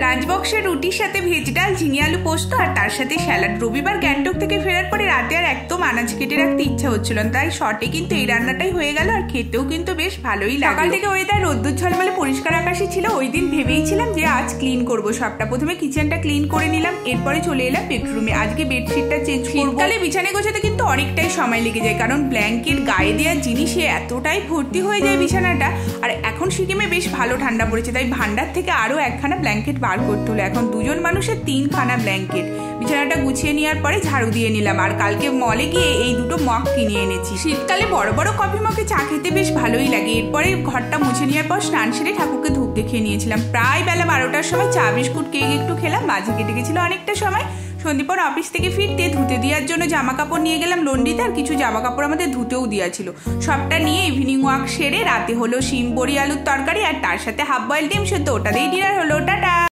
Lunch বক্সে রুটির সাথে ভেজ ডাল, ঝিঙে আলু পোস্ত আর তার সাথে স্যালাড। রবিবার গ্যাংটক থেকে ফেরার পরে রাতে আর একদম আনাজ কেটে রাখতে ইচ্ছা হচ্ছিল না, তাই শর্টে কিন্তু এই রান্নাটাই হয়ে গেল। আর খেতেও কিন্তু বেশ ভালোই লাগে। সকাল থেকে ওয়েদার রোদ্দুর ঝলমলে পরিষ্কার আকাশে ছিল। ওই দিন ভেবেইছিলাম যে আজ ক্লিন করব সবটা। প্রথমে কিচেনটা ক্লিন করে নিলাম, এরপরে চলে এলাম বেডরুমে। আজকে বেডশিটটা চেঞ্জ করব। শীতকালে বিছানা গোছাতে কিন্তু অনেকটাই সময় লেগে যায়, কারণ ব্ল্যাঙ্কেট, গায়ে দেওয়ার জিনিসে এতটাই ভর্তি হয়ে যায় বিছানাটা। আর এখন সিকিমে বেশ ভালো ঠান্ডা পড়েছে, তাই ভান্ডার থেকে আরো একখানা ব্ল্যাঙ্কেট বার করতে হলো। এখন দুজন মানুষের 3খানা ব্ল্যাঙ্কেট। বিছানাটা গুছিয়ে নেওয়ার পরে ঝাড়ু দিয়ে নিলাম। আর কালকে মলে গিয়ে এই দুটো মগ কিনে এনেছি। শীতকালে বড় বড় কফি মগে চা খেতে বেশ ভালোই লাগে। এরপরে ঘরটা মুছে নেওয়ার পর স্নান সেরে ঠাকুরকে ধূপ দেখিয়ে নিয়েছিলাম। প্রায় বেলা 12টার সময় চা বিস্কুট কেক একটু খেলাম। মাঝে কেটে গেছিল অনেকটা সময়। সন্দীপর অফিস থেকে ফিরতে ধুতে দেওয়ার জন্য জামা কাপড় নিয়ে গেলাম লন্ড্রিতে। আর কিছু জামা কাপড় আমাদের ধুতেও দেওয়া ছিল। সবটা নিয়ে ইভিনিং ওয়াক সেরে রাতে হলো শিম বড়ি আলুর তরকারি আর তার সাথে হাফ বয়েল ডিম সেদ্ধ। ওটা দিয়েই ডিনার হলো। টাটা।